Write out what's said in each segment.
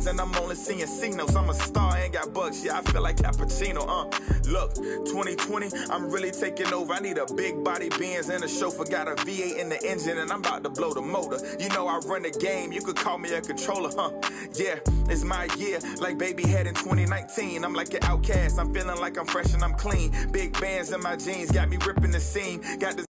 bands and I'm only seeing C-notes. I'm a star, ain't got bucks, yeah, I feel like Cappuccino, Look, 2020, I'm really taking over. I need a big body Benz and a chauffeur. Got a V8 in the engine and I'm about to blow the motor. You know I run the game, you could call me a controller, Yeah, it's my year, like baby had in 2019. I'm like an outcast, I'm feeling like I'm fresh and I'm clean. Big bands in my jeans, got me ripping the seam. Got this.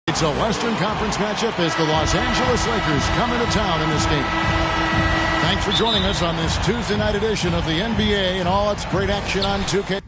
It's a Western Conference matchup as the Los Angeles Lakers come into town in this game. Thanks for joining us on this Tuesday night edition of the NBA and all its great action on 2K.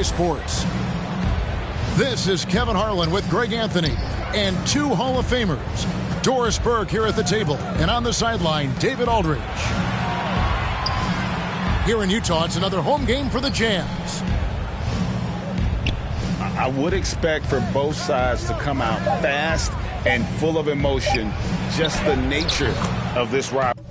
Sports. This is Kevin Harlan with Greg Anthony and two Hall of Famers, Doris Burke here at the table, and on the sideline, David Aldridge. Here in Utah, it's another home game for the Jazz. I would expect for both sides to come out fast and full of emotion, just the nature of this rivalry.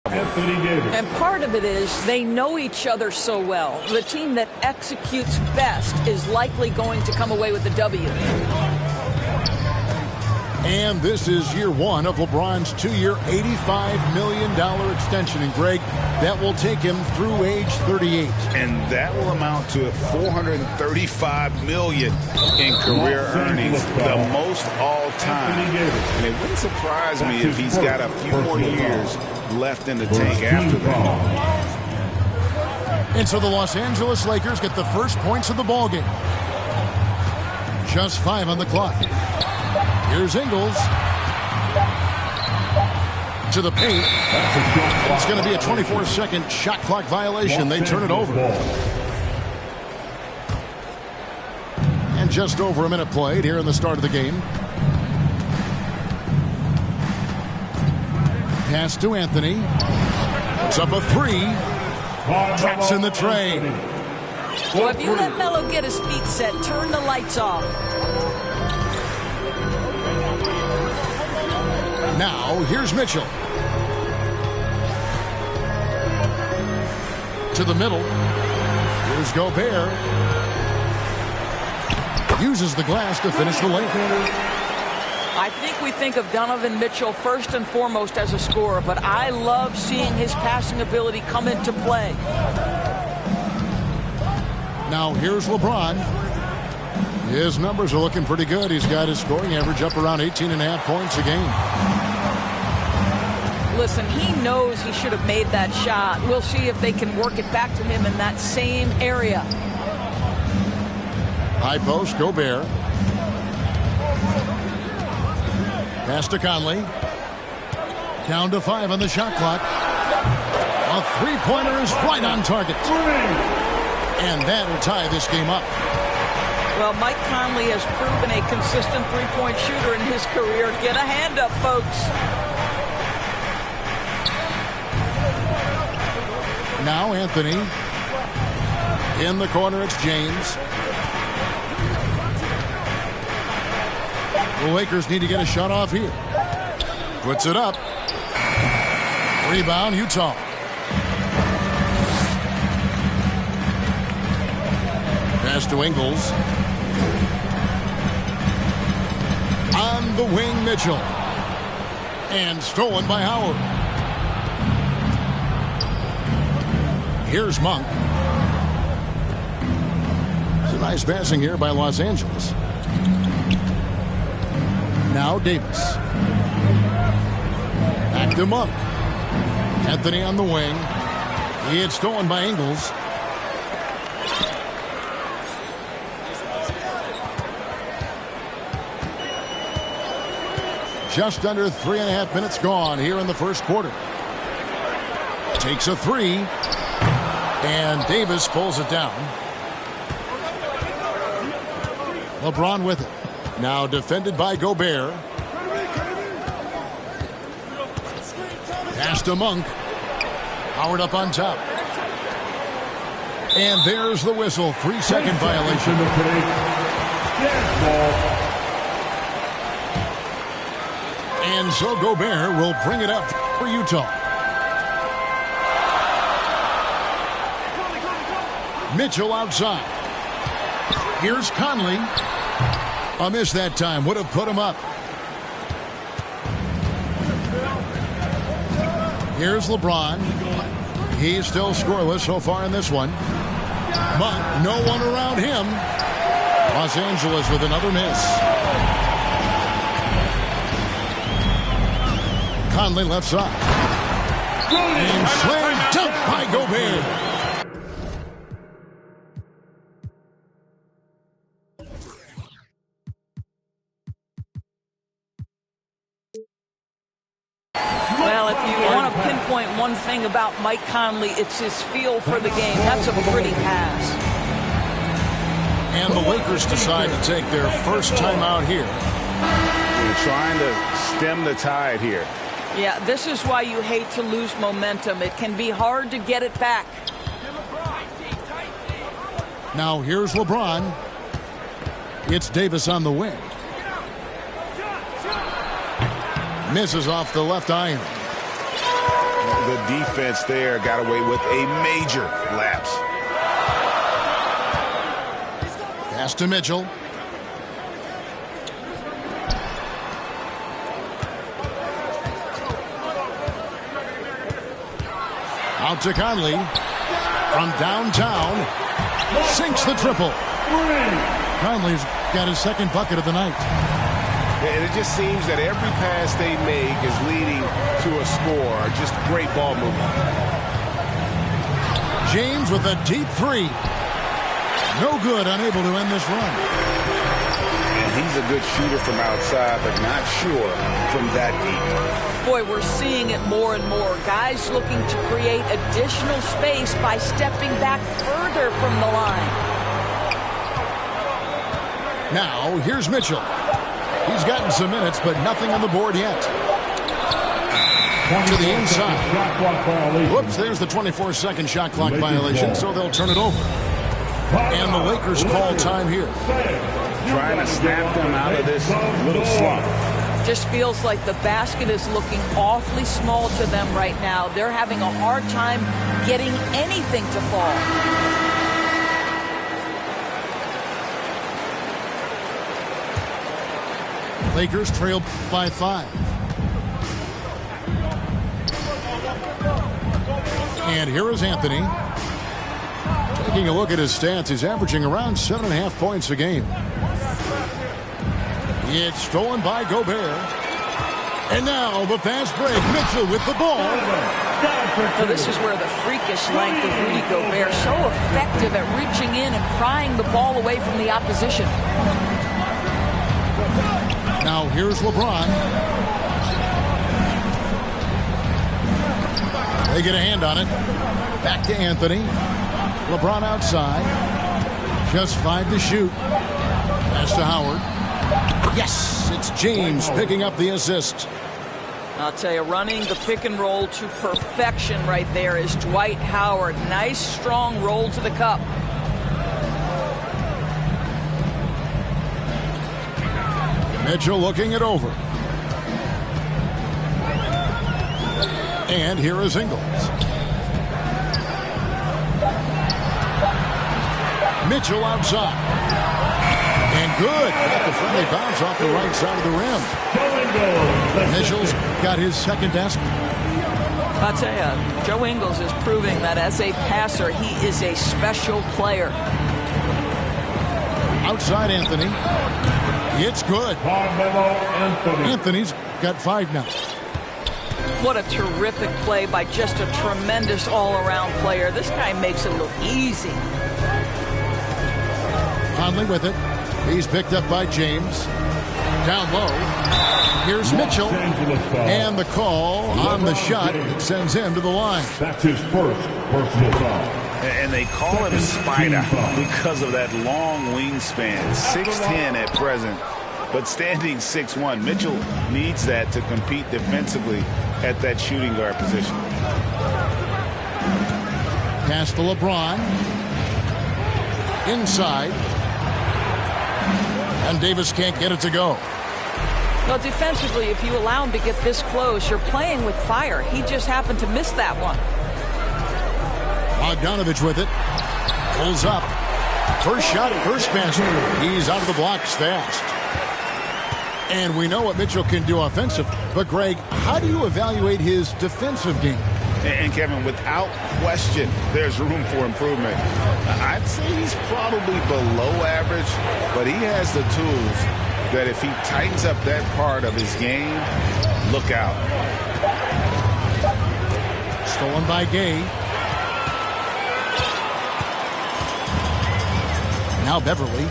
And part of it is they know each other so well. The team that executes best is likely going to come away with the W. And this is year one of LeBron's two-year, $85 million extension. And, Greg, that will take him through age 38. And that will amount to $435 million in career earnings, the most all time. And it wouldn't surprise me if he's got a few more years left in the tank after that. And so the Los Angeles Lakers get the first points of the ballgame. Just 5 on the clock. Here's Ingles. To the paint. It's going to be a 24-second shot clock violation. They turn it over. And Just over a minute played here in the start of the game. Pass to Anthony. It's up a three. Traps in the tray. Well, if you let Melo get his feet set, turn the lights off. Now, here's Mitchell. To the middle. Here's Gobert. Uses the glass to finish the lane. I think we think of Donovan Mitchell first and foremost as a scorer, but I love seeing his passing ability come into play. Now here's LeBron. His numbers are looking pretty good. He's got his scoring average up around 18.5 points a game. Listen, he knows he should have made that shot. We'll see if they can work it back to him in that same area. High post, Gobert. Pass to Conley. Down to 5 on the shot clock. A three-pointer is right on target. And that'll tie this game up. Well, Mike Conley has proven a consistent three-point shooter in his career. Get a hand up, folks. Now Anthony. In the corner, it's James. The Lakers need to get a shot off here. Puts it up. Rebound, Utah. Pass to Ingles. On the wing, Mitchell. And stolen by Howard. Here's Monk. It's a nice passing here by Los Angeles. Now Davis. Back to Monk. Anthony on the wing. He had stolen by Ingles. Just under 3.5 minutes gone here in the first quarter. Takes a three. And Davis pulls it down. LeBron with it. Now defended by Gobert. Pass to Monk. Howard up on top. And there's the whistle. 3-second violation. And so Gobert will bring it up for Utah. Mitchell outside. Here's Conley. A miss that time. Would have put him up. Here's LeBron. He's still scoreless so far in this one. But no one around him. Los Angeles with another miss. Conley left side. And slam dunk by Gobert. Well, if you want to pinpoint one thing about Mike Conley, it's his feel for the game. That's a pretty pass. And the Lakers decide to take their first time out here. They're trying to stem the tide here. Yeah, this is why you hate to lose momentum. It can be hard to get it back. Now here's LeBron. It's Davis on the wing. Misses off the left iron. The defense there got away with a major lapse. Pass to Mitchell. Out to Conley. From downtown. Sinks the triple. Conley's got his second bucket of the night. And it just seems that every pass they make is leading to a score. Just great ball movement. James with a deep three. No good, unable to end this run. And he's a good shooter from outside, but not sure from that deep. Boy, we're seeing it more and more. Guys looking to create additional space by stepping back further from the line. Now, here's Mitchell. He's gotten some minutes, but nothing on the board yet. To the inside. Whoops, there's the 24-second shot clock violation, so they'll turn it over. And the Lakers call time here. Trying to snap them out of this little slump. Just feels like the basket is looking awfully small to them right now. They're having a hard time getting anything to fall. Lakers trail by 5. And here is Anthony. Taking a look at his stats, he's averaging around 7.5 points a game. It's stolen by Gobert. And now the fast break. Mitchell with the ball. So this is where the freakish length of Rudy Gobert, so effective at reaching in and prying the ball away from the opposition. Now here's LeBron. They get a hand on it. Back to Anthony. LeBron outside. Just 5 to shoot. Pass to Howard. Yes, it's James picking up the assist. I'll tell you, running the pick and roll to perfection right there is Dwight Howard. Nice, strong roll to the cup. Mitchell looking it over. And here is Ingles. Mitchell outside. And good. Got the friendly bounce off the right side of the rim. Mitchell's got his second basket. I'll tell you, Joe Ingles is proving that as a passer, he is a special player. Outside Anthony. It's good. Anthony's got 5 now. What a terrific play by just a tremendous all-around player. This guy makes it look easy. Conley with it. He's picked up by James. Down low. Here's Mitchell. And the call on the shot sends him to the line. That's his first personal foul. And they call him Spider because of that long wingspan. 6'10" at present, but standing 6'1". Mitchell needs that to compete defensively at that shooting guard position. Pass to LeBron. Inside. And Davis can't get it to go. Well, defensively, if you allow him to get this close, you're playing with fire. He just happened to miss that one. Bogdanovich with it. Pulls up. First shot, first basket. He's out of the blocks fast. And we know what Mitchell can do offensive. But, Greg, how do you evaluate his defensive game? And Kevin, without question, there's room for improvement. I'd say he's probably below average, but he has the tools that if he tightens up that part of his game, look out. Stolen by Gay. Now Beverly.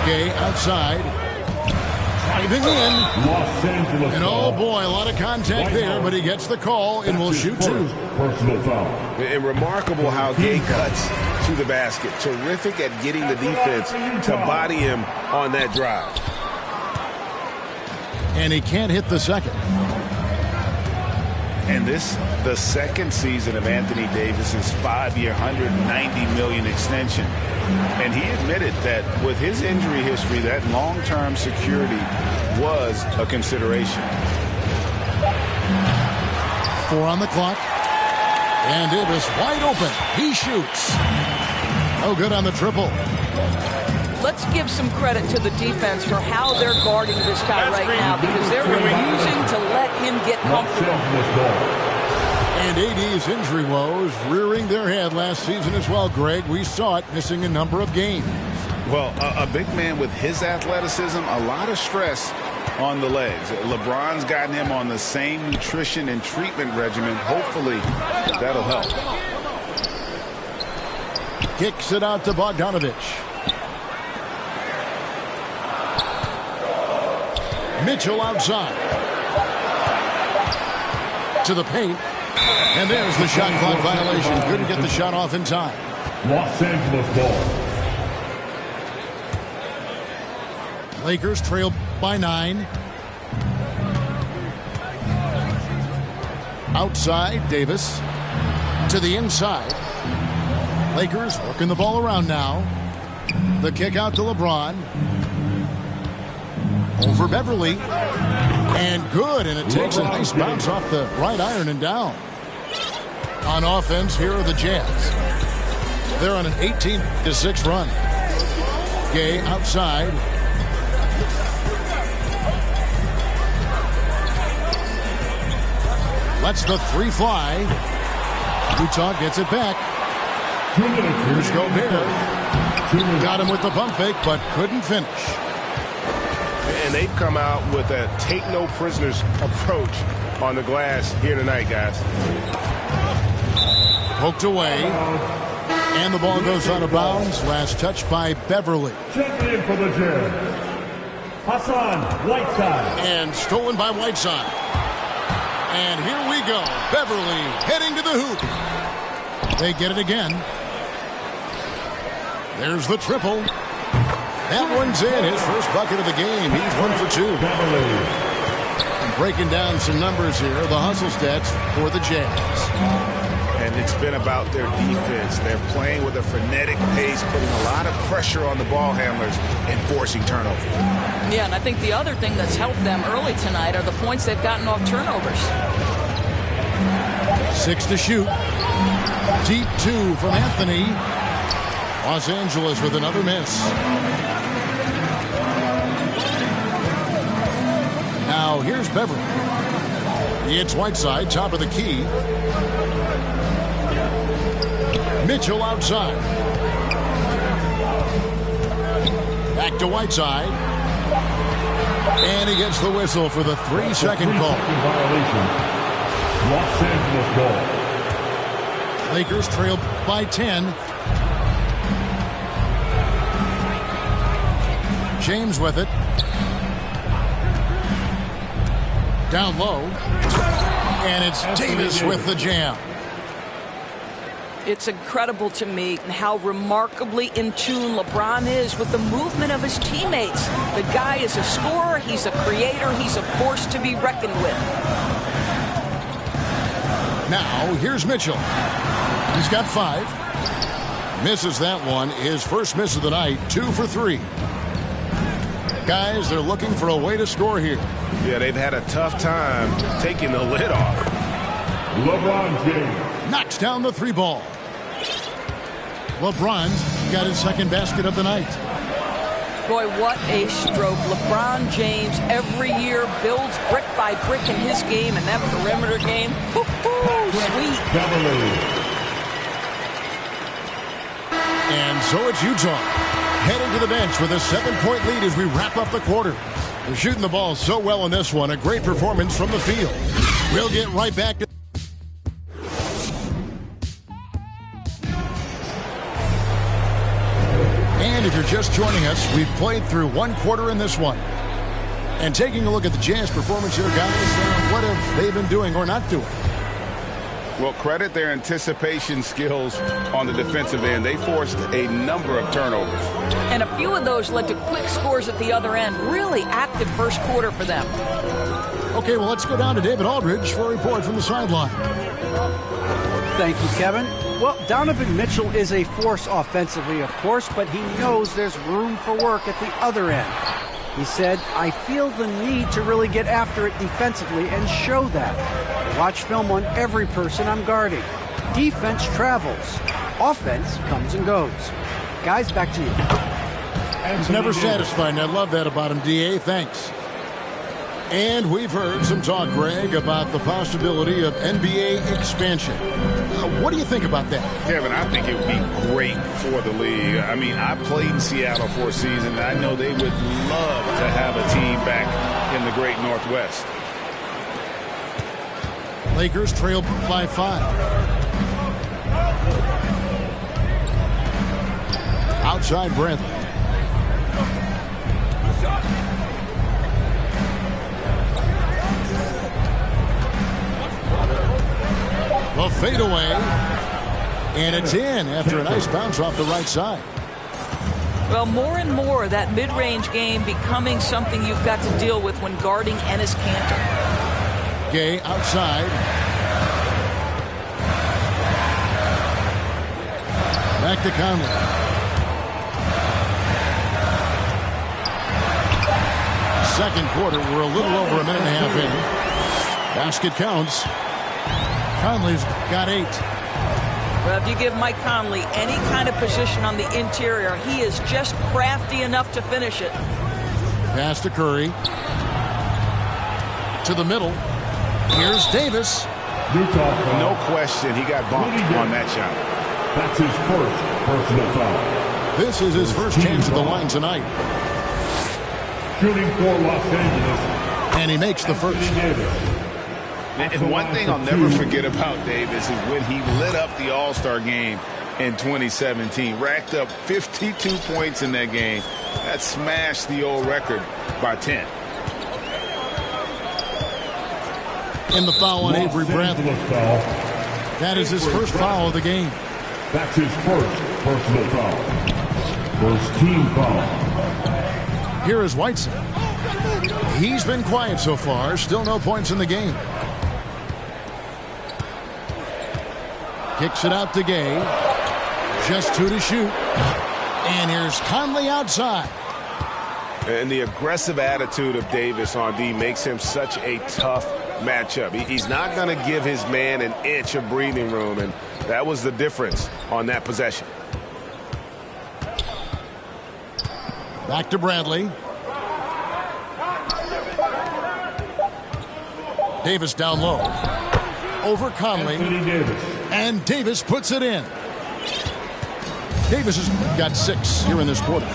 Gay outside. Driving in. And oh boy, a lot of contact there, but he gets the call and will shoot 2. Personal foul. And remarkable how Gay cuts to the basket. Terrific at getting the defense to body him on that drive. And he can't hit the second. And this, the second season of Anthony Davis's 5-year, $190 million extension. And he admitted that with his injury history, that long-term security was a consideration. 4 on the clock. And it is wide open. He shoots. No good on the triple. Let's give some credit to the defense for how they're guarding this guy right now, because they're refusing to let him get comfortable. And AD's injury woes rearing their head last season as well, Greg. We saw it missing a number of games. Well, a big man with his athleticism, a lot of stress on the legs. LeBron's gotten him on the same nutrition and treatment regimen. Hopefully, that'll help. Kicks it out to Bogdanovich. Mitchell outside. To the paint. And there's the shot clock violation. Couldn't get the shot off in time. Los Angeles ball. Lakers trail by 9. Outside, Davis. To the inside. Lakers working the ball around now. The kick out to LeBron. Over Beverly. And good, and it takes a nice bounce off the right iron and down. On offense, here are the Jazz. They're on an 18-6 run. Gay outside. Lets the 3 fly. Utah gets it back. Here's Gobert. Got him with the pump fake, but couldn't finish. And they've come out with a take-no-prisoners approach on the glass here tonight, guys. Poked away. And the ball goes out of bounds. Last touch by Beverly. Checking in for the Jazz, Hassan Whiteside. And stolen by Whiteside. And here we go. Beverly heading to the hoop. They get it again. There's the triple. That one's in. His first bucket of the game. He's 1 for 2. And breaking down some numbers here. The hustle stats for the Jazz. And it's been about their defense. They're playing with a frenetic pace, putting a lot of pressure on the ball handlers and forcing turnovers. Yeah, and I think the other thing that's helped them early tonight are the points they've gotten off turnovers. 6 to shoot. Deep 2 from Anthony. Los Angeles with another miss. Now here's Beverly. It's Whiteside, top of the key. Mitchell outside. Back to Whiteside. And he gets the whistle for the 3-second call. Los Angeles ball. Lakers trail by 10. James with it. Down low. And it's Davis with the jam. It's incredible to me how remarkably in tune LeBron is with the movement of his teammates. The guy is a scorer, he's a creator, he's a force to be reckoned with. Now, here's Mitchell. He's got 5. Misses that one. His first miss of the night, 2 for 3. Guys, they're looking for a way to score here. Yeah, they've had a tough time taking the lid off. LeBron James. Knocks down the 3 ball. LeBron's got his second basket of the night. Boy, what a stroke. LeBron James every year builds brick by brick in his game, and that perimeter game, sweet. And so it's Utah heading to the bench with a 7-point lead as we wrap up the quarter. They're shooting the ball so well in this one. A great performance from the field. We'll get right back to And if you're just joining us, we've played through 1 quarter in this one. And taking a look at the Jazz performance here, guys, what have they been doing or not doing? Well, credit their anticipation skills on the defensive end. They forced a number of turnovers. And a few of those led to quick scores at the other end. Really active first quarter for them. Okay, well, let's go down to David Aldridge for a report from the sideline. Thank you, Kevin. Well, Donovan Mitchell is a force offensively, of course, but he knows there's room for work at the other end. He said, I feel the need to really get after it defensively and show that. Watch film on every person I'm guarding. Defense travels. Offense comes and goes. Guys, back to you. He's never satisfied, and I love that about him, D.A. Thanks. And we've heard some talk, Greg, about the possibility of NBA expansion. What do you think about that? Kevin, I think it would be great for the league. I mean, I played in Seattle for a season, and I know they would love to have a team back in the great Northwest. Lakers trail by 5. Outside Bradley. The fadeaway. And it's in after a nice bounce off the right side. Well, more and more, that mid-range game becoming something you've got to deal with when guarding Enes Kanter. Gay outside. Back to Conley. Second quarter, we're a little over a minute and a half in. Basket counts. Conley's got 8. Well, if you give Mike Conley any kind of position on the interior, he is just crafty enough to finish it. Pass to Curry. To the middle. Here's Davis. No question, he got bumped on that shot. That's his first personal foul. This is his first chance at the line tonight. Shooting for Los Angeles. And he makes the first. And one thing I'll never forget about Davis is when he lit up the All-Star game in 2017. Racked up 52 points in that game. That smashed the old record by 10. In the foul on Avery Bradley. That is his first foul of the game. That's his first personal foul. First team foul. Here is Whiteside. He's been quiet so far. Still no points in the game. Kicks it out to Gay. Just 2 to shoot. And here's Conley outside. And the aggressive attitude of Davis on D makes him such a tough matchup. He's not going to give his man an inch of breathing room, and that was the difference on that possession. Back to Bradley. Davis down low. Over Conley. And Davis puts it in. Davis has got 6 here in this quarter.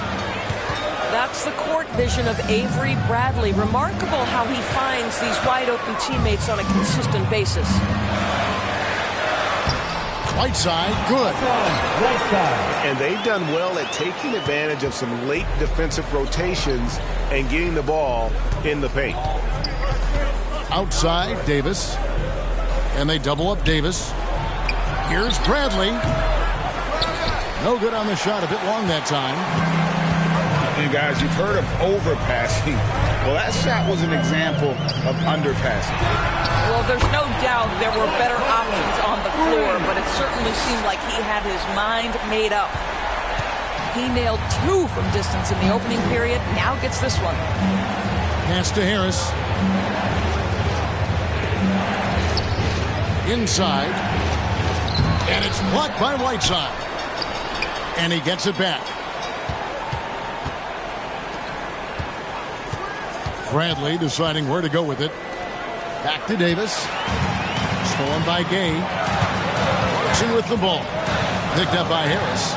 That's the court vision of Avery Bradley. Remarkable how he finds these wide-open teammates on a consistent basis. Whiteside, good. And they've done well at taking advantage of some late defensive rotations and getting the ball in the paint. Outside, Davis. And they double up Davis. Here's Bradley. No good on the shot. A bit long that time. You guys, you've heard of overpassing. Well, that shot was an example of underpassing. Well, there's no doubt there were better options on the floor, but it certainly seemed like he had his mind made up. He nailed 2 from distance in the opening period. Now gets this one. Pass to Harris. Inside. And it's blocked by Whiteside. And he gets it back. Bradley deciding where to go with it. Back to Davis. Stolen by Gay. Marching with the ball. Picked up by Harris.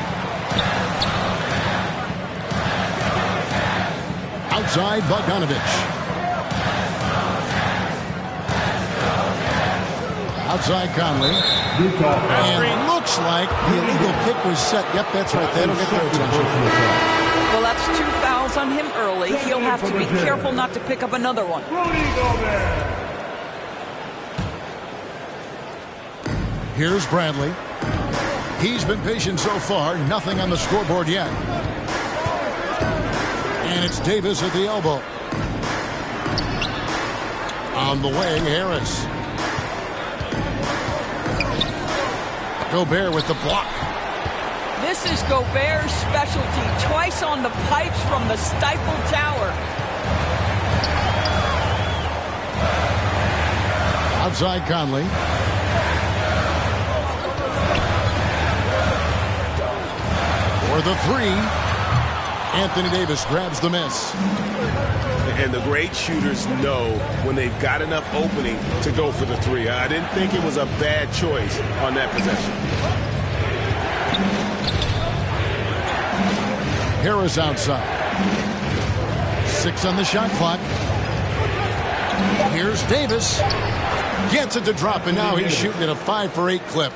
Outside, Bogdanovich. Outside Conley. And looks like the illegal kick was set. Yep, that's right. That'll get their attention. Well, that's 2 fouls on him early. He'll have to be careful not to pick up another one. Here's Bradley. He's been patient so far. Nothing on the scoreboard yet. And it's Davis at the elbow. On the way, Harris. Gobert with the block. This is Gobert's specialty. Twice on the pipes from the stifled tower. Outside Conley. For the 3. Anthony Davis grabs the miss. And the great shooters know when they've got enough opening to go for the 3. I didn't think it was a bad choice on that possession. Harris outside. 6 on the shot clock. Here's Davis. Gets it to drop, and now he's shooting at a 5 for 8 clip.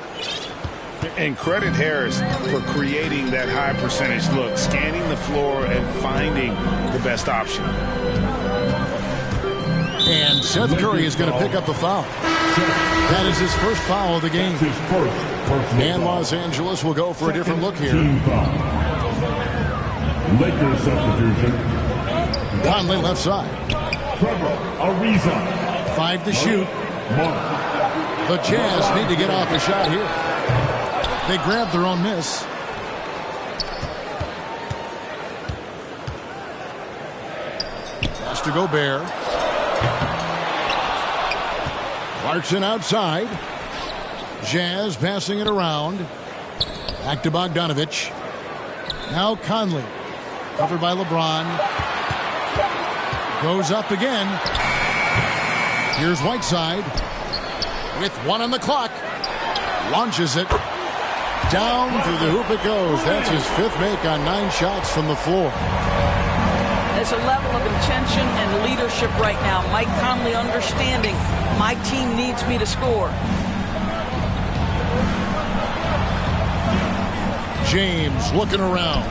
And credit Harris for creating that high percentage look, scanning the floor and finding the best option. And Seth Curry is going to pick up the foul. That is his first foul of the game. His first personal And foul. Los Angeles will go for a different look here. Team foul. Lakers substitution. Conley left side. Trevor Ariza. 5 to shoot. Mark. The Jazz need to get off a shot here. They grab their own miss. Pass to Gobert. Clarkson outside. Jazz passing it around. Back to Bogdanovich. Now Conley. Covered by LeBron. Goes up again. Here's Whiteside. With 1 on the clock. Launches it. Down through the hoop it goes. That's his 5th make on 9 shots from the floor. There's a level of intention and leadership right now. Mike Conley understanding my team needs me to score. James looking around.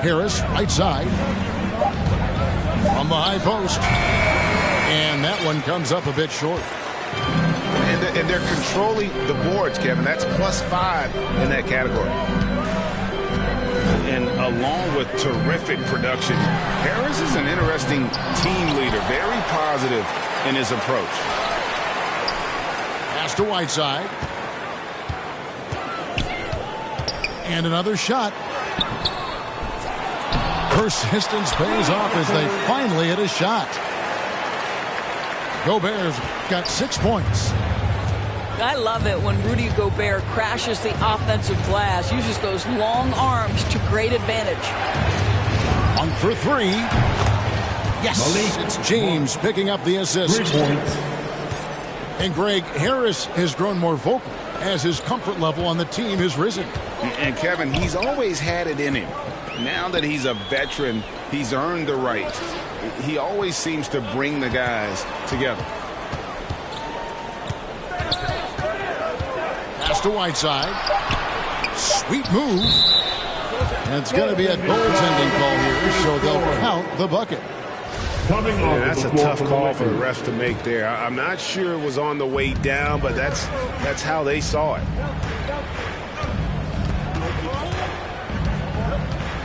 Harris, right side. From the high post. And that one comes up a bit short. And they're controlling the boards, Kevin. That's +5 in that category. And along with terrific production, Harris is an interesting team leader. Very positive in his approach. Pass to Whiteside. And another shot. Persistence pays off as they finally hit a shot. Gobert's got 6 points. I love it when Rudy Gobert crashes the offensive glass, uses those long arms to great advantage. 1 for 3. Yes, it's James picking up the assist. 3 points. And Greg, Harris has grown more vocal as his comfort level on the team has risen. And Kevin, he's always had it in him. Now that he's a veteran, he's earned the right. He always seems to bring the guys together. Pass to Whiteside. Sweet move. And it's going to be a goaltending call here, so they'll count the bucket. Coming Yeah, on that's the a floor tough for the call for the Lakers. refs to make there. I'm not sure it was on the way down, but that's how they saw it.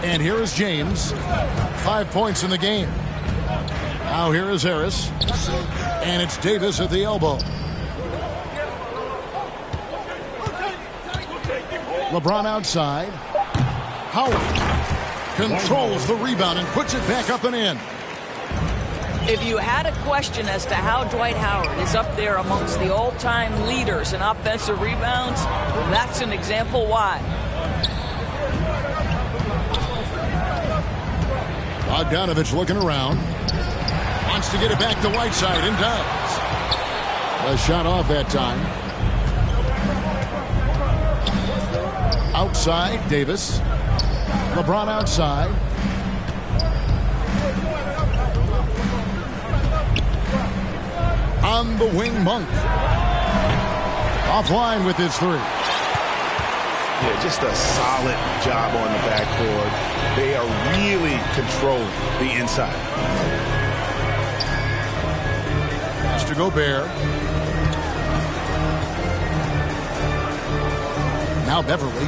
And here is James. 5 points in the game. Now here is Harris. And it's Davis at the elbow. LeBron outside. Howard controls the rebound and puts it back up and in. If you had a question as to how Dwight Howard is up there amongst the all-time leaders in offensive rebounds, that's an example why. Bogdanovich looking around. Wants to get it back to Whiteside and does. A shot off that time. Outside, Davis. LeBron outside. On the wing, Monk. Offline with his 3. Yeah, just a solid job on the backboard. They are really controlling the inside. Mr. Gobert. Now Beverly.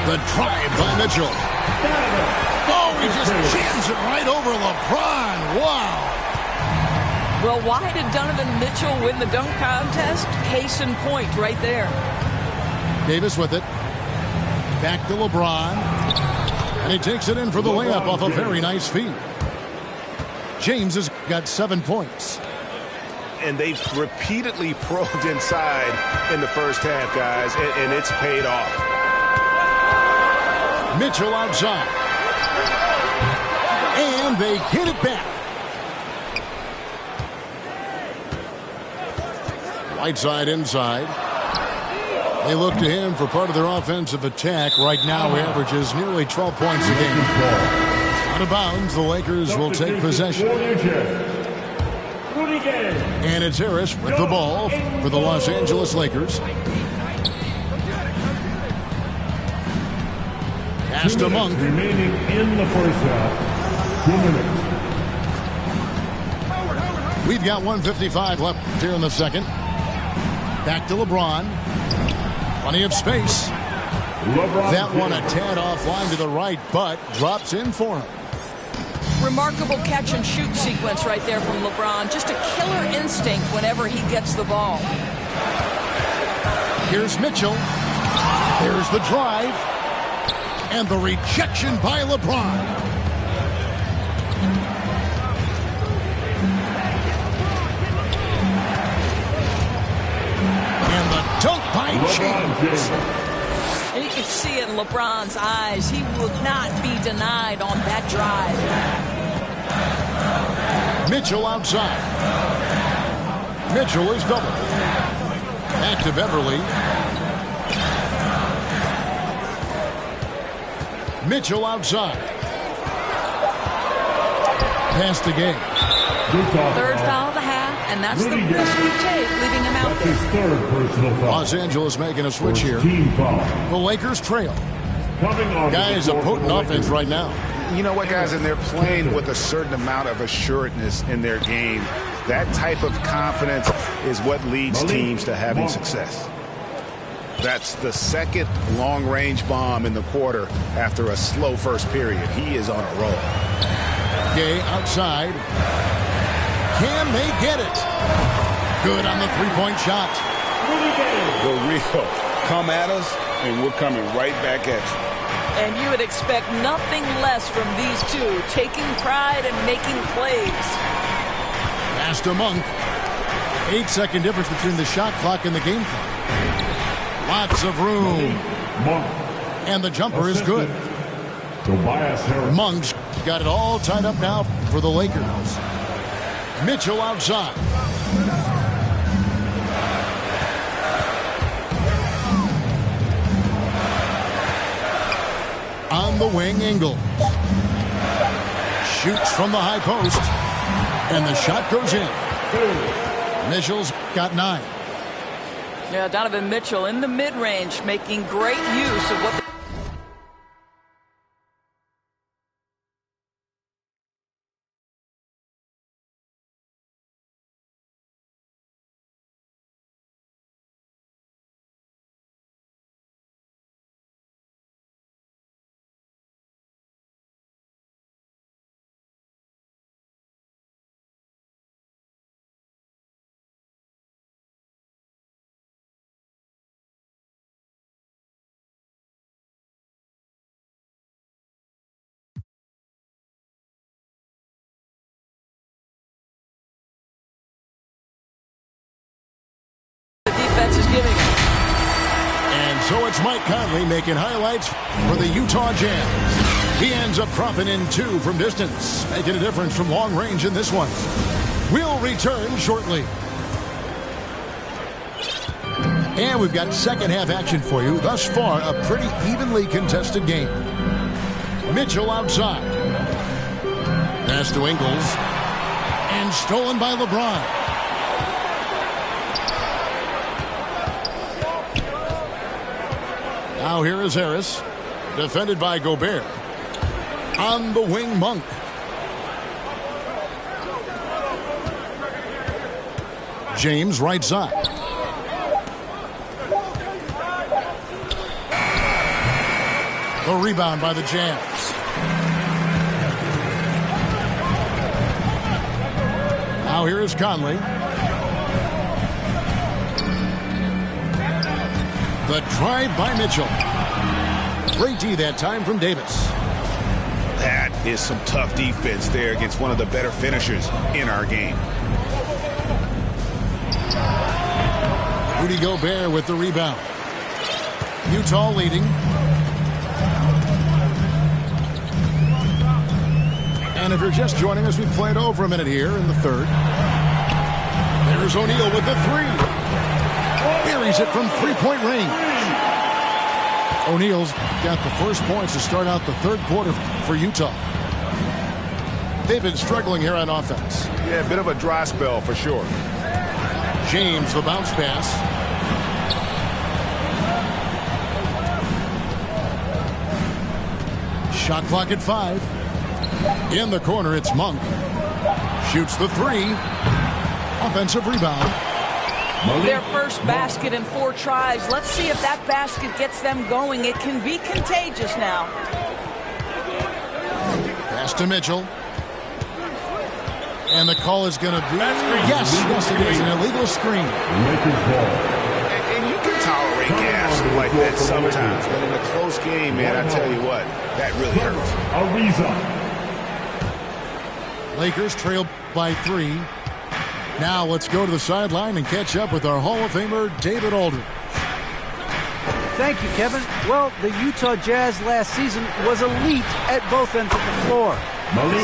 The drive by Mitchell. Oh, he just jams it right over LeBron. Wow. Well, why did Donovan Mitchell win the dunk contest? Case in point right there. Davis with it. Back to LeBron. And he takes it in for the layup off a very nice feed. James has got 7 points. And they've repeatedly probed inside in the first half, guys, and it's paid off. Mitchell outside. And they hit it back. Whiteside inside. They look to him for part of their offensive attack. Right now, he averages nearly 12 points a game. Out of bounds, the Lakers will take possession. And it's Harris with the ball for the Los Angeles Lakers. Pass to Monk. Remaining in the first half. 2 minutes. We've got 1:55 left here in the second. Back to LeBron. Plenty of space. LeBron That one a James. tad offline to the right, but drops in for him. Remarkable catch and shoot sequence right there from LeBron. Just a killer instinct whenever he gets the ball. Here's Mitchell. There's the drive. And the rejection by LeBron. And the dunk by James. And you can see it in LeBron's eyes. He will not be denied on that drive. Mitchell outside. Mitchell is doubled. Back to Beverly. Mitchell outside. Pass the game. Third foul of the half, and that's the risk you take, leaving him out That's there. his third personal foul. Los Angeles making a switch here. Team foul. The Lakers trail. Coming on. Guys, a potent offense right now. You know what, guys, and they're playing with a certain amount of assuredness in their game. That type of confidence is what leads teams to having success. That's the second long-range bomb in the quarter after a slow first period. He is on a roll. Gay outside. Can they get it? Good on the three-point shot. The real come at us, and we're coming right back at you. And you would expect nothing less from these two, taking pride and making plays. Pass to Monk. 8-second difference between the shot clock and the game clock. Lots of room. Monk. And the jumper is good. Tobias Harris. Monk's got it all tied up now for the Lakers. Mitchell outside. On the wing, Ingles. Shoots from the high post. And the shot goes in. Mitchell's got 9. Yeah, Donovan Mitchell in the mid-range, making great use of what the defense is giving him. And so it's Mike Conley making highlights for the Utah Jazz. He ends up dropping in 2 from distance, making a difference from long range in this one. We'll return shortly. And we've got second half action for you. Thus far, a pretty evenly contested game. Mitchell outside. Pass to Ingles. And stolen by LeBron. Now here is Harris. Defended by Gobert. On the wing, Monk. James right side. The rebound by the Jazz. Now here is Conley. The drive by Mitchell. Great D that time from Davis. That is some tough defense there against one of the better finishers in our game. Rudy Gobert with the rebound. Utah leading. And if you're just joining us, we played over a minute here in the third. There's O'Neal with the 3. Buries it from three-point range. O'Neal's got the first points to start out the third quarter for Utah. They've been struggling here on offense. Yeah, a bit of a dry spell for sure. James, the bounce pass. Shot clock at 5. In the corner, it's Monk. Shoots the 3. Offensive rebound. Their first basket in 4 tries. Let's see if that basket gets them going. It can be contagious now. Pass to Mitchell. And the call is going to be... Yes, it is an illegal screen. And you can tolerate gaps like that sometimes. But in a close game, man, I tell you what, that really hurts. Lakers trail by 3. Now let's go to the sideline and catch up with our Hall of Famer, David Aldridge. Thank you, Kevin. Well, the Utah Jazz last season was elite at both ends of the floor.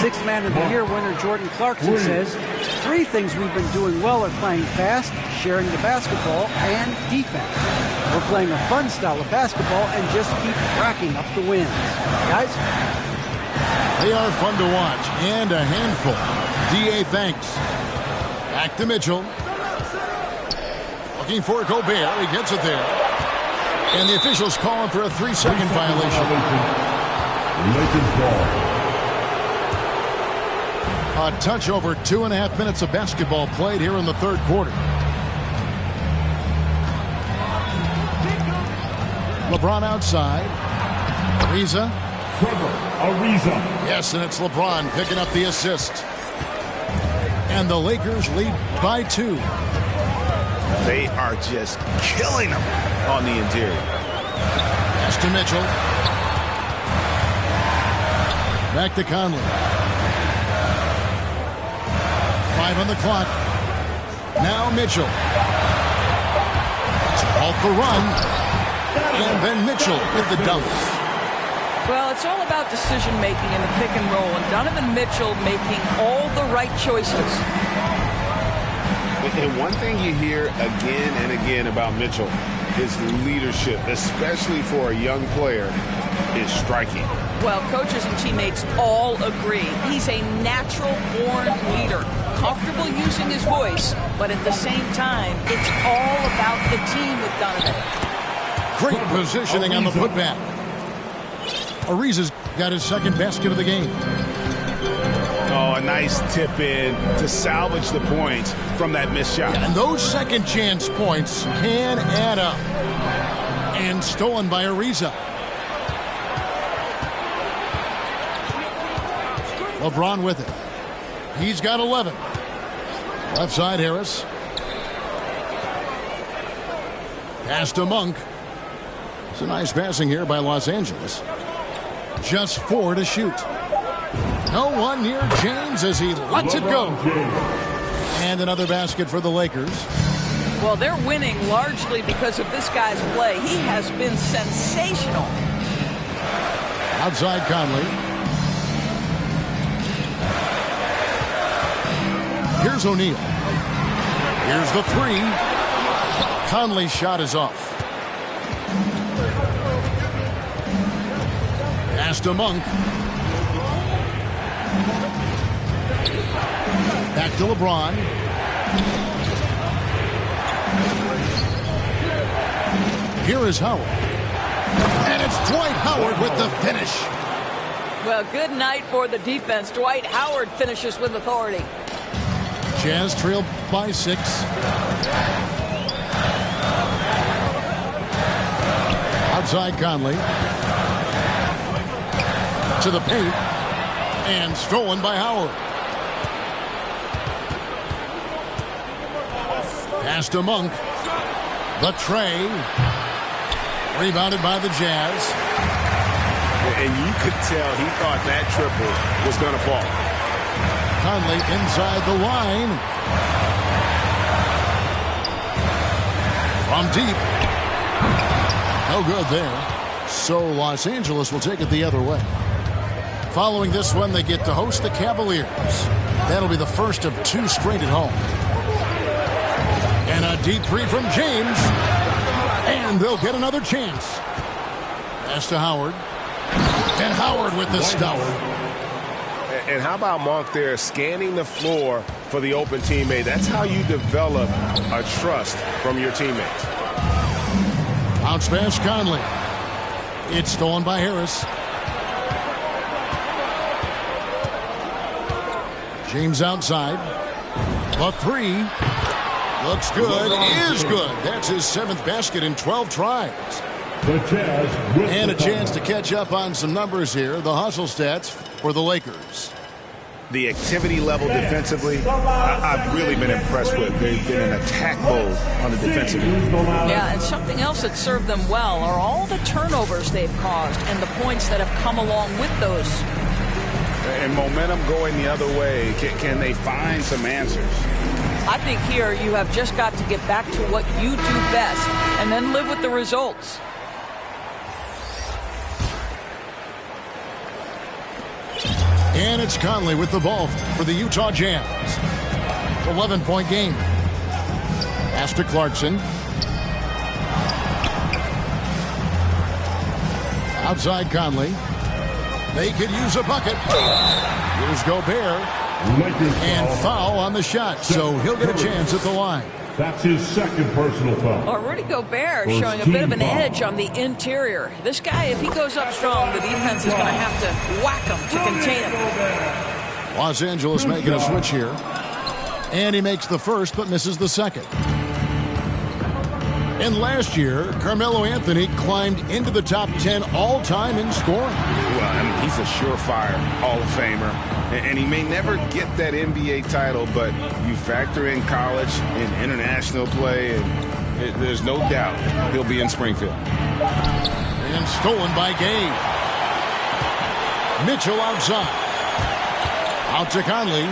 Sixth Man of the Year winner Jordan Clarkson says, 3 things we've been doing well are playing fast, sharing the basketball, and defense. We're playing a fun style of basketball and just keep racking up the wins. Guys? They are fun to watch and a handful. D.A. thanks. Back to Mitchell. Looking for Gobert. He gets it there. And the officials calling for a 3-second violation. A touch over 2.5 minutes of basketball played here in the third quarter. LeBron outside. Ariza. Yes, and it's LeBron picking up the assist. And the Lakers lead by 2. They are just killing them on the interior. Pass to Mitchell. Back to Conley. 5 on the clock. Now Mitchell. To halt the run. And then Mitchell with the dunk. Well, it's all about decision-making in the pick and roll, and Donovan Mitchell making all the right choices. And one thing you hear again and again about Mitchell, his leadership, especially for a young player, is striking. Well, coaches and teammates all agree. He's a natural-born leader, comfortable using his voice, but at the same time, it's all about the team with Donovan. Great positioning on the putback. Ariza's got his second basket of the game. Oh, a nice tip in to salvage the points from that missed shot. And those second chance points can add up. And stolen by Ariza. LeBron with it. He's got 11. Left side, Harris. Pass to Monk. It's a nice passing here by Los Angeles. Just 4 to shoot. No one near James as he lets it go. And another basket for the Lakers. Well, they're winning largely because of this guy's play. He has been sensational. Outside Conley. Here's O'Neal. Here's the 3. Conley's shot is off. Pass to Monk. Back to LeBron. Here is Howard. And it's Dwight Howard with the finish. Well, good night for the defense. Dwight Howard finishes with authority. Jazz trail by 6. Outside Conley. To the paint. And stolen by Howard. Pass to Monk. The tray. Rebounded by the Jazz. And you could tell he thought that triple was going to fall. Conley inside the line. From deep. No good there. So Los Angeles will take it the other way. Following this one, they get to host the Cavaliers. That'll be the first of 2 straight at home. And a deep 3 from James. And they'll get another chance. Pass to Howard. And Howard with the stuff. And how about Monk there scanning the floor for the open teammate? That's how you develop a trust from your teammates. Bounce pass Conley. It's stolen by Harris. James outside. The three. Looks good. Is good. That's his 7th basket in 12 tries. And a chance to catch up on some numbers here. The hustle stats for the Lakers. The activity level defensively, I've really been impressed with. They've been in attack mode on the defensive end. Yeah, and something else that served them well are all the turnovers they've caused and the points that have come along with those. And momentum going the other way. Can they find some answers? I think here you have just got to get back to what you do best and then live with the results. And it's Conley with the ball for the Utah Jazz. 11-point game. Pass to Clarkson. Outside Conley. They could use a bucket. Here's Gobert. And foul on the shot, so he'll get a chance at the line. That's his 2nd personal foul. Oh, Rudy Gobert showing a bit of an edge on the interior. This guy, if he goes up strong, the defense is going to have to whack him to contain him. Los Angeles making a switch here. And he makes the first, but misses the second. And last year, Carmelo Anthony climbed into the top 10 all-time in scoring. Well, I mean, he's a surefire Hall of Famer. And he may never get that NBA title, but you factor in college and international play, and there's no doubt he'll be in Springfield. And stolen by Gay. Mitchell outside. Out to Conley.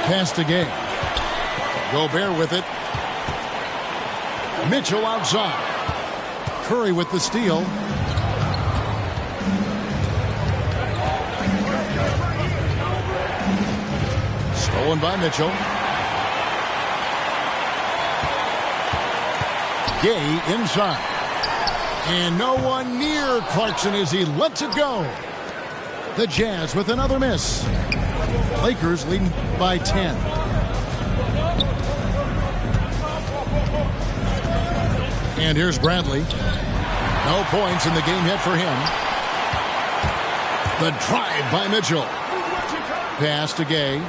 Pass to Gay. Gobert with it. Mitchell outside. Curry with the steal. Stolen by Mitchell. Gay inside. And no one near Clarkson as he lets it go. The Jazz with another miss. Lakers leading by 10. And here's Bradley. No points in the game yet for him. The drive by Mitchell. Pass to Gay.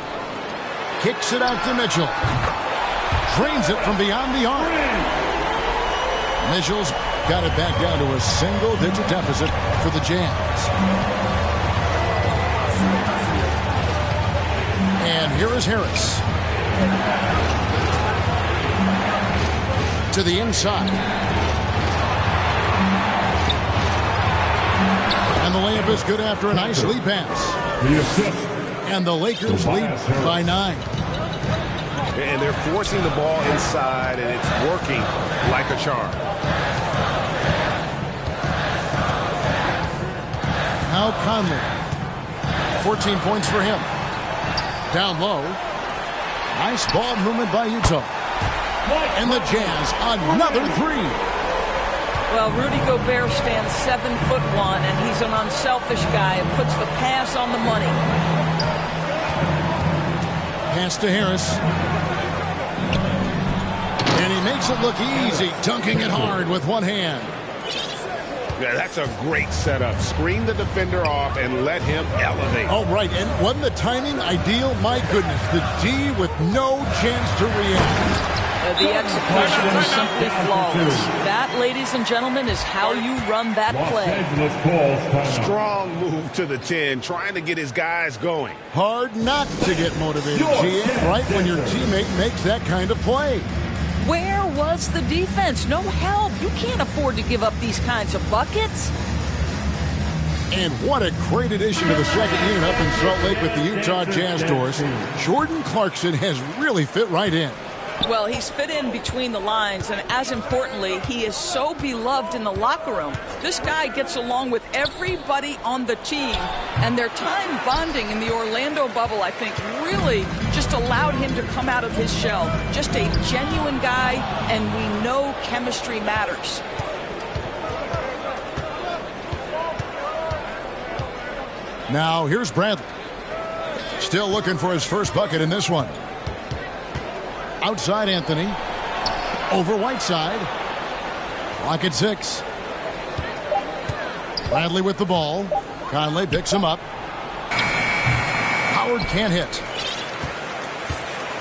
Kicks it out to Mitchell. Drains it from beyond the arc. Mitchell's got it back down to a single-digit deficit for the Jazz. And here is Harris. To the inside. And the layup is good after a nice lead pass. And the Lakers lead by 9. And they're forcing the ball inside, and it's working like a charm. Now Conley. 14 points for him. Down low. Nice ball movement by Utah. And the Jazz, another three. Well, Rudy Gobert stands 7'1", and he's an unselfish guy and puts the pass on the money. Pass to Harris. And he makes it look easy, dunking it hard with one hand. Yeah, that's a great setup. Screen the defender off and let him elevate. Oh, right. And wasn't the timing ideal? My goodness. The D with no chance to react. The execution was simply flawless. That, ladies and gentlemen, is how you run that play. Strong move to the 10, trying to get his guys going. Hard not to get motivated, GM, right when your teammate makes that kind of play. Where was the defense? No help. You can't afford to give up these kinds of buckets. And what a great addition to the second unit up in Salt Lake with the Utah Jazz doors. Jordan Clarkson has really fit right in. Well, he's fit in between the lines, and as importantly, he is so beloved in the locker room. This guy gets along with everybody on the team, and their time bonding in the Orlando bubble, I think, really just allowed him to come out of his shell. Just a genuine guy, and we know chemistry matters. Now, here's Bradley. Still looking for his first bucket in this one. Outside Anthony. Over Whiteside. Clock at 6. Bradley with the ball. Conley picks him up. Howard can't hit.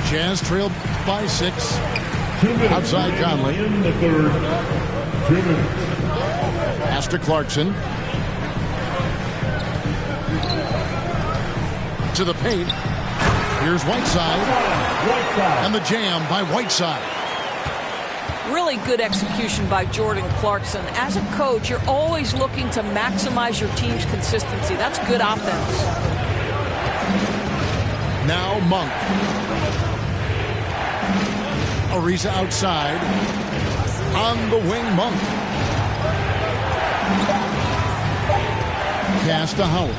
Jazz trailed by 6. Outside Conley. In the third. 2 minutes. Pass to Clarkson. To the paint. Here's Whiteside. And the jam by Whiteside. Really good execution by Jordan Clarkson. As a coach, you're always looking to maximize your team's consistency. That's good offense. Now Monk. Ariza outside. On the wing, Monk. Pass to Howard.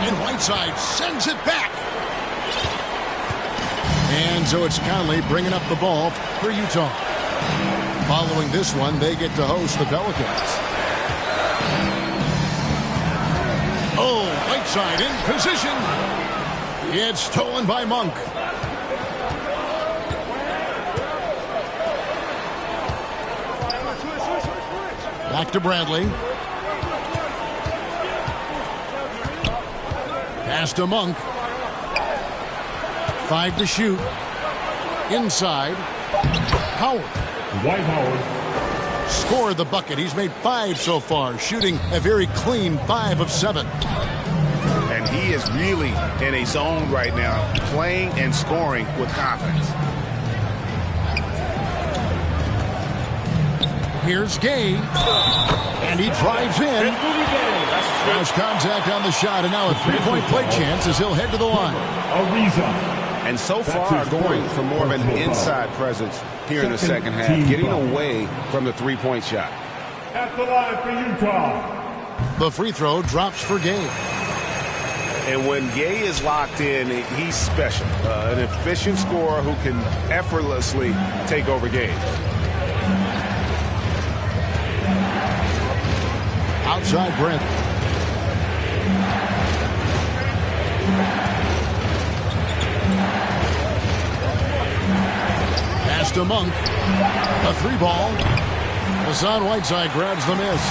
And Whiteside sends it back. And so it's Conley bringing up the ball for Utah. Following this one, they get to host the Pelicans. Oh, Whiteside in position. It's stolen by Monk. Back to Bradley. Pass to Monk. 5 to shoot. Inside. Howard. Dwight Howard. Scored the bucket. He's made 5 so far, shooting a very clean 5 of 7. And he is really in a zone right now, playing and scoring with confidence. Here's Gay. And he drives in. There's contact on the shot, and now a three-point play chance as he'll head to the line. Ariza. And so far going for more of an inside presence here in the second half, getting away from the three-point shot. At the line for Utah. The free throw drops for Gay. And when Gay is locked in, he's special. An efficient scorer who can effortlessly take over games. Outside Brent. Pass to Monk. A 3-ball. Hassan Whiteside grabs the miss.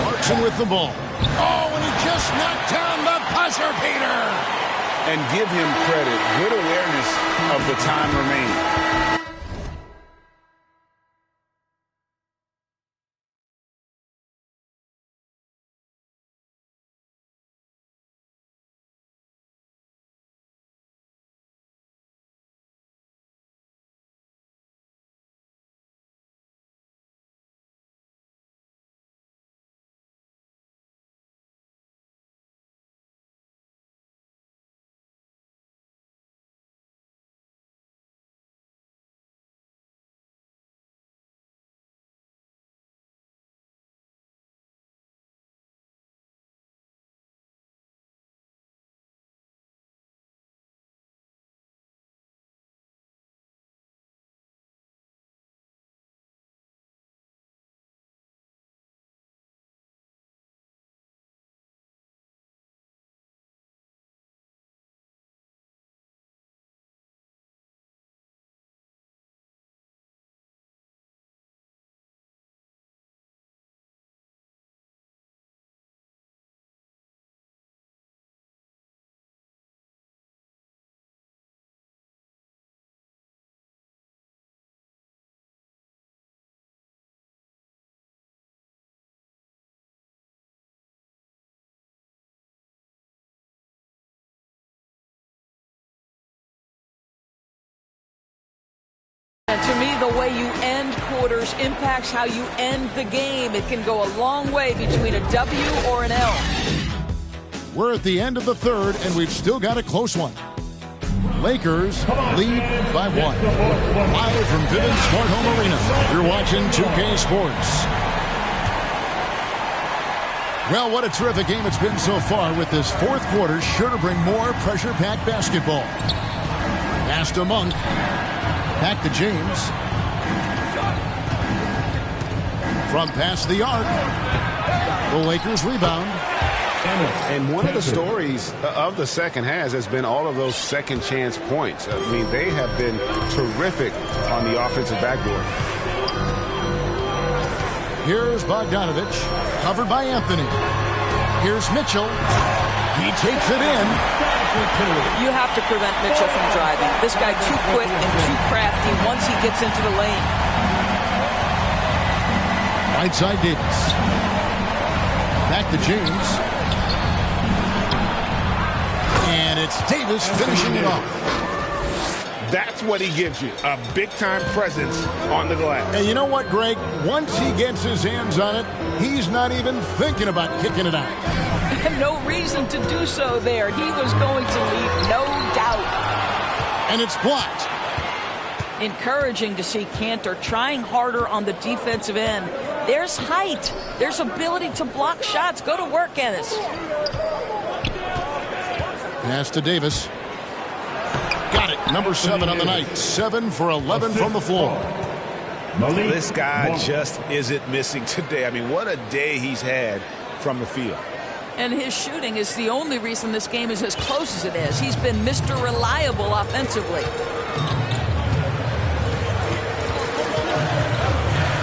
Clarkson with the ball. Oh, and he just knocked down the buzzer beater. And give him credit. Good awareness of the time remaining. And to me, the way you end quarters impacts how you end the game. It can go a long way between a W or an L. We're at the end of the third, and we've still got a close one. Lakers lead by 1. Live from Vivint Smart Home Arena, you're watching 2K Sports. Well, what a terrific game it's been so far, with this fourth quarter sure to bring more pressure-packed basketball. Pass to Monk. Back to James. From past the arc. The Lakers rebound. And one of the stories of the second half has been all of those second chance points. I mean, they have been terrific on the offensive backboard. Here's Bogdanovich, covered by Anthony. Here's Mitchell. He takes it in. You have to prevent Mitchell from driving. This guy too quick and too crafty once he gets into the lane. Right side Davis. Back to James. And it's Davis finishing it off. That's what he gives you, a big-time presence on the glass. And you know what, Greg? Once he gets his hands on it, he's not even thinking about kicking it out. No reason to do so there. He was going to lead, no doubt. And it's blocked. Encouraging to see Cantor trying harder on the defensive end. There's height. There's ability to block shots. Go to work, Ennis. Pass to Davis. Got it. Number 7 on the night. 7 for 11 from the floor. This guy just isn't missing today. I mean, what a day he's had from the field. And his shooting is the only reason this game is as close as it is. He's been Mr. Reliable offensively.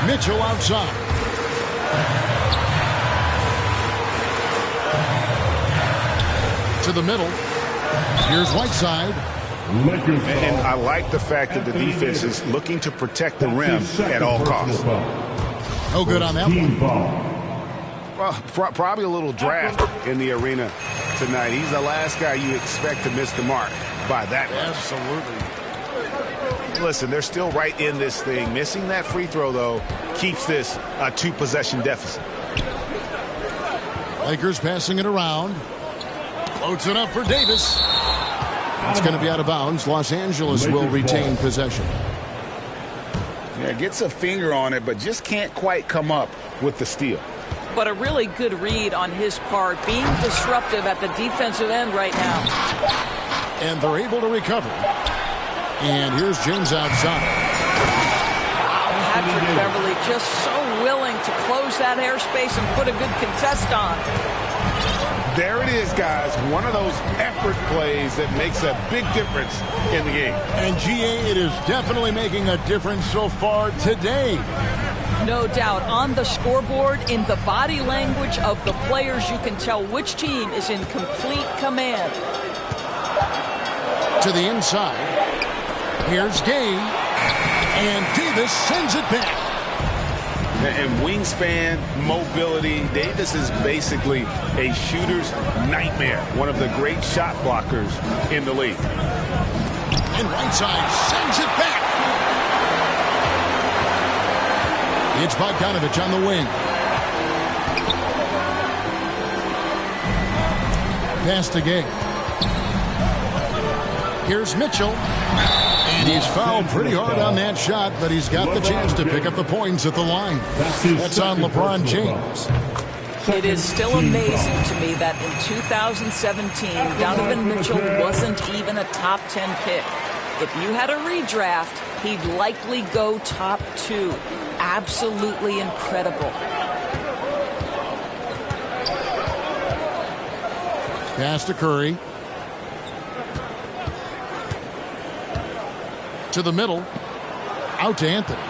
Mitchell outside. To the middle. Here's Whiteside. And I like the fact that the defense is looking to protect the rim at all costs. No good on that one. Well, probably a little draft in the arena tonight. He's the last guy you expect to miss the mark by that much. Absolutely. Listen, they're still right in this thing. Missing that free throw, though, keeps this a 2-possession deficit. Lakers passing it around. Floats it up for Davis. That's going to be out of bounds. Los Angeles will retain possession. Yeah, gets a finger on it, but just can't quite come up with the steal. But a really good read on his part, being disruptive at the defensive end right now. And they're able to recover. And here's James outside. Patrick Beverly just so willing to close that airspace and put a good contest on. There it is, guys. One of those effort plays that makes a big difference in the game. And GA, it is definitely making a difference so far today. No doubt. On the scoreboard, in the body language of the players, you can tell which team is in complete command. To the inside. Here's Gay. And Davis sends it back. And wingspan, mobility, Davis is basically a shooter's nightmare. One of the great shot blockers in the league. And Whiteside sends it back. It's Bogdanovich on the wing. Pass to Gay. Here's Mitchell. And he's fouled pretty hard on that shot, but he's got the chance to pick up the points at the line. That's on LeBron James. It is still amazing to me that in 2017, Donovan Mitchell wasn't even a top 10 pick. If you had a redraft, he'd likely go top 2. Absolutely incredible. Pass to Curry. To the middle. Out to Anthony.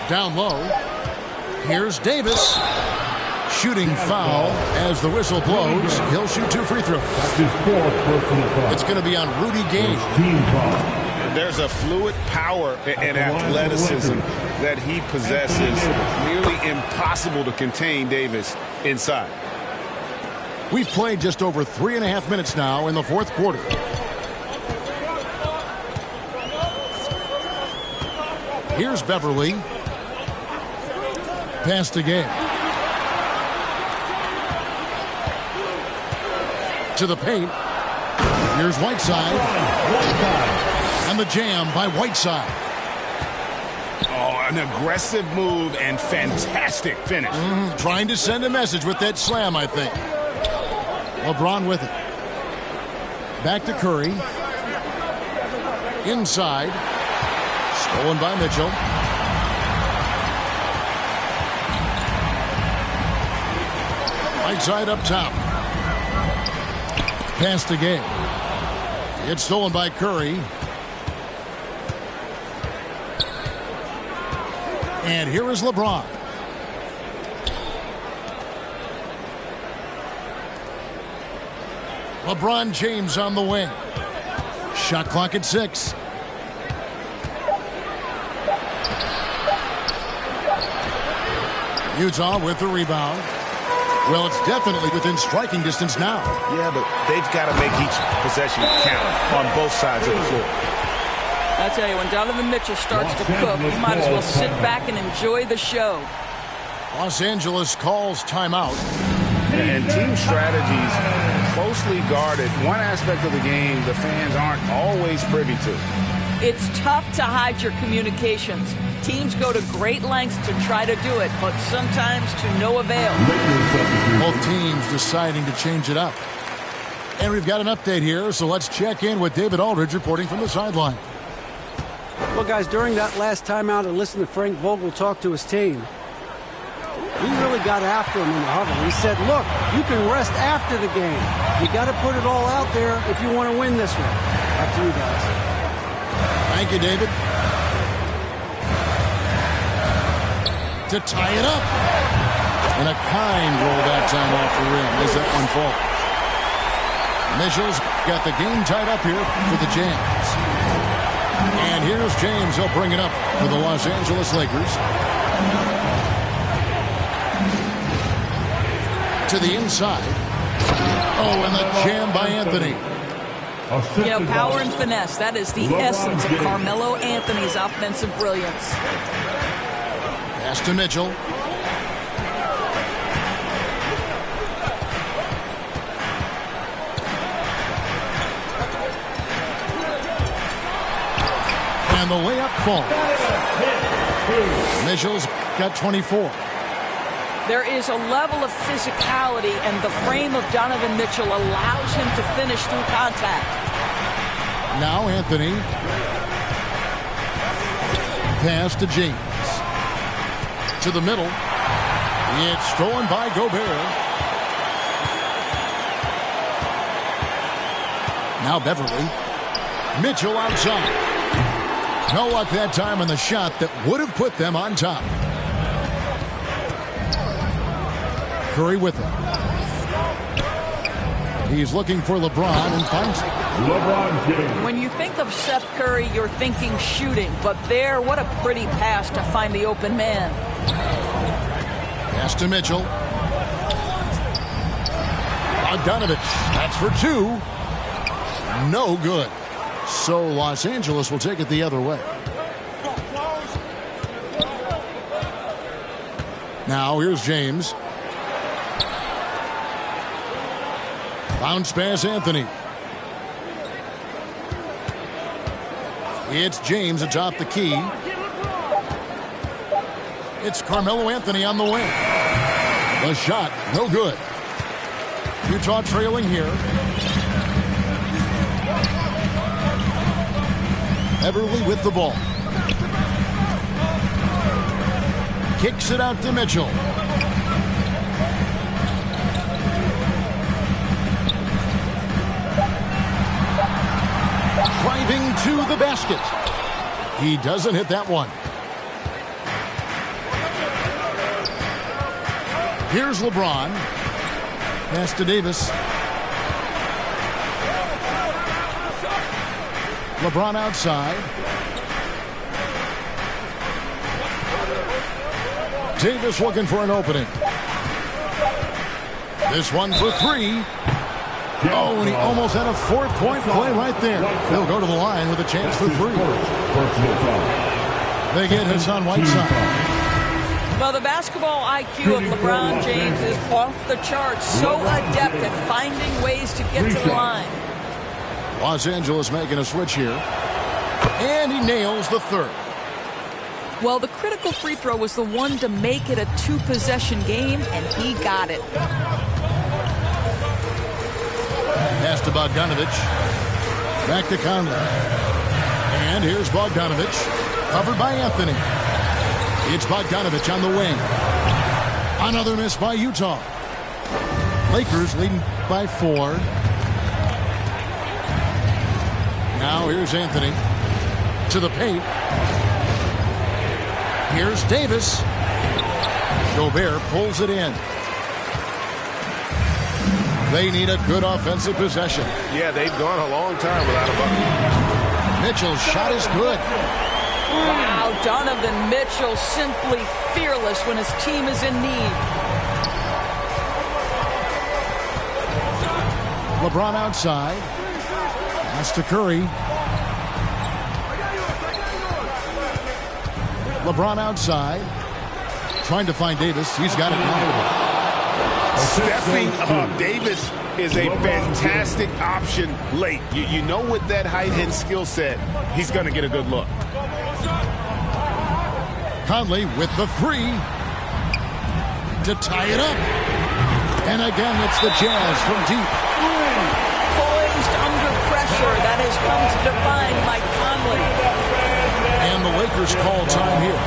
Down low. Here's Davis. Shooting foul as the whistle blows. He'll shoot 2 free throws. It's going to be on Rudy Gay. There's a fluid power and athleticism that he possesses. Nearly impossible to contain Davis inside. We've played just over 3.5 minutes now in the fourth quarter. Here's Beverly. Pass to Gay. To the paint. Here's Whiteside. And the jam by Whiteside. Oh, an aggressive move and fantastic finish. Trying to send a message with that slam, I think. LeBron with it. Back to Curry. Inside. Stolen by Mitchell. Right side up top. Pass to Gay. It's stolen by Curry. And here is LeBron. LeBron James on the wing. Shot clock at 6. Utah with the rebound. Well, it's definitely within striking distance now. Yeah, but they've got to make each possession count on both sides of the floor. I tell you, when Donovan Mitchell starts to cook, you might as well sit back and enjoy the show. Los Angeles calls timeout. And team strategies closely guarded. One aspect of the game the fans aren't always privy to. It's tough to hide your communications. Teams go to great lengths to try to do it, but sometimes to no avail. Both teams deciding to change it up. And we've got an update here, so let's check in with David Aldridge reporting from the sideline. Well, guys, during that last timeout, I listened to Frank Vogel talk to his team. He really got after him in the huddle. He said, look, you can rest after the game. You got to put it all out there if you want to win this one. Back to you guys. Thank you, David. To tie it up. And a kind roll that time off the rim as that one falls. Mitchell's got the game tied up here for the Jams. And here's James. He'll bring it up for the Los Angeles Lakers. To the inside. Oh, and the jam by Anthony. You know, power and finesse, that is the essence of Carmelo Anthony's offensive brilliance. Pass to Mitchell. And the layup falls. Mitchell's got 24. There is a level of physicality, and the frame of Donovan Mitchell allows him to finish through contact. Now Anthony. Pass to James. To the middle. It's stolen by Gobert. Now Beverly. Mitchell outside. No luck that time on the shot that would have put them on top. Curry with him. He's looking for LeBron and finds him. When you think of Seth Curry, you're thinking shooting. But there, what a pretty pass to find the open man. Pass to Mitchell. Bogdanovich. That's for 2. No good. So Los Angeles will take it the other way. Now here's James. Bounce pass Anthony. It's James atop the key. It's Carmelo Anthony on the wing. The shot, no good. Utah trailing here. Beverly with the ball. Kicks it out to Mitchell. Driving to the basket. He doesn't hit that one. Here's LeBron. Pass to Davis. LeBron outside. Davis looking for an opening. This one for 3. Oh, and he almost had a 4-point play right there. He'll go to the line with a chance for 3. They get Hassan Whiteside. Well, the basketball IQ of LeBron James is off the charts. So adept at finding ways to get to the line. Los Angeles making a switch here. And he nails the 3rd. Well, the critical free throw was the one to make it a 2-possession game, and he got it. Pass to Bogdanovich. Back to Conley. And here's Bogdanovich. Covered by Anthony. It's Bogdanovich on the wing. Another miss by Utah. Lakers leading by 4. Now here's Anthony. To the paint. Here's Davis. Gobert pulls it in. They need a good offensive possession. Yeah, they've gone a long time without a bucket. Mitchell's shot is good. Wow, Donovan Mitchell simply fearless when his team is in need. LeBron outside. Pass to Curry. LeBron outside. Trying to find Davis. He's got it now. Stepping up. Davis is a fantastic option late. You know, with that height and skill set, he's going to get a good look. Conley with the three to tie it up. And again, it's the Jazz from deep. Poised under pressure. That has come to define Mike Conley. And the Lakers call time here.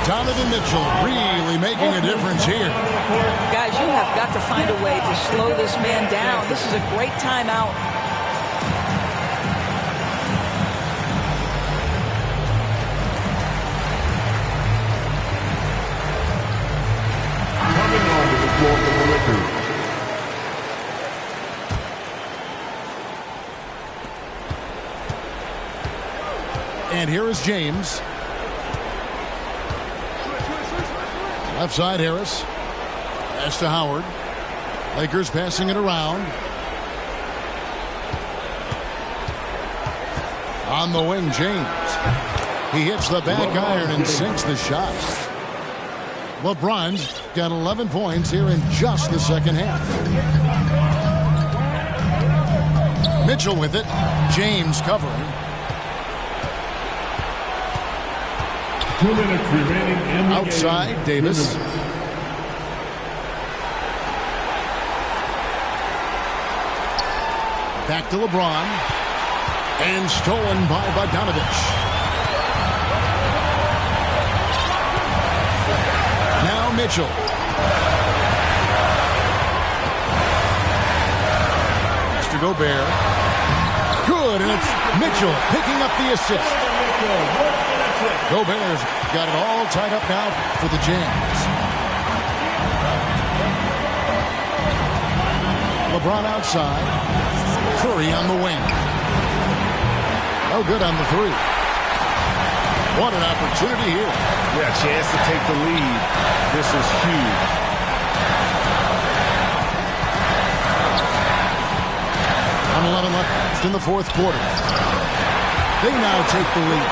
Donovan Mitchell really making a difference here. Guys, you have got to find a way to slow this man down. This is a great timeout. Coming onto the floor for the Lakers. And here is James. Left side, Harris. Pass to Howard. Lakers passing it around. On the wing, James. He hits the back iron and sinks the shot. LeBron's got 11 points here in just the second half. Mitchell with it. James covering. 2 minutes remaining in the Outside, game. Davis. Back to LeBron. And stolen by Bogdanovich. Now Mitchell. Mr. Gobert. Good, and it's Mitchell picking up the assist. Gobert's got it all tied up now for the Jazz. LeBron outside. Curry on the wing. Oh, good on the three. What an opportunity here. Yeah, chance to take the lead. This is huge. 1:11 left in the fourth quarter. They now take the lead.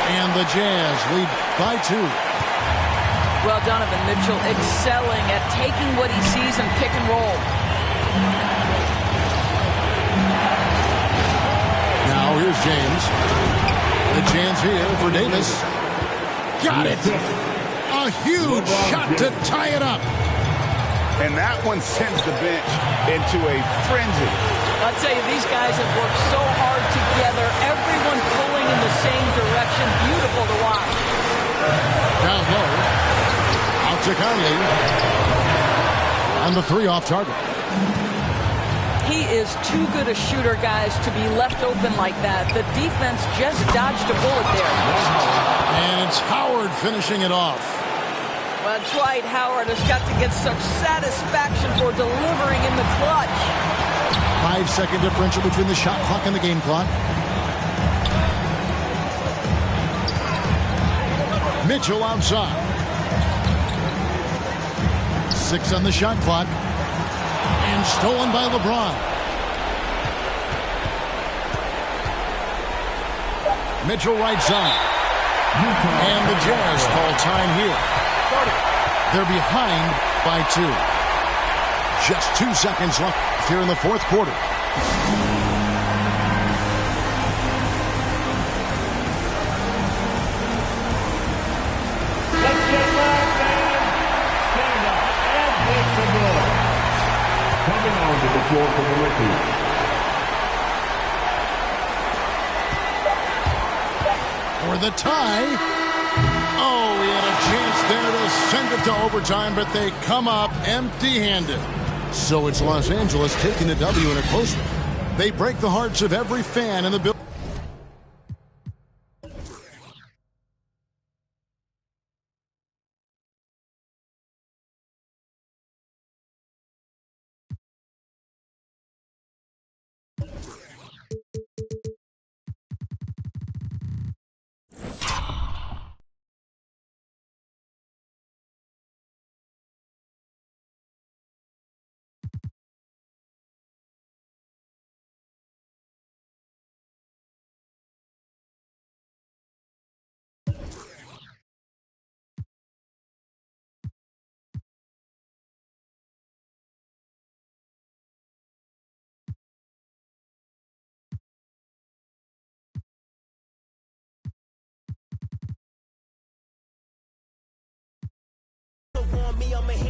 And the Jazz lead by 2. Well, Donovan Mitchell excelling at taking what he sees in pick and roll. Now here's James. The chance here for Davis. Got it. A huge shot to tie it up. And that one sends the bench into a frenzy. I'll tell you, these guys have worked so hard together. Everyone pulling in the same direction. Beautiful to watch. Down low. Out to Conley. On the three off target. He is too good a shooter, guys, to be left open like that. The defense just dodged a bullet there. And it's Howard finishing it off. Well, Dwight Howard has got to get some satisfaction for delivering in the clutch. 5-second differential between the shot clock and the game clock. Mitchell outside. 6 on the shot clock. And stolen by LeBron. Mitchell right side. And the Jazz call time here. They're behind by 2. Just 2 seconds left here in the fourth quarter. Let's get live, man. Stand up and make some noise. Coming onto the floor for the Lakers. For the tie. Oh, he had a chance there to send it to overtime, but they come up empty-handed. So it's Los Angeles taking the W in a close one. They break the hearts of every fan in the building. me, I'ma hit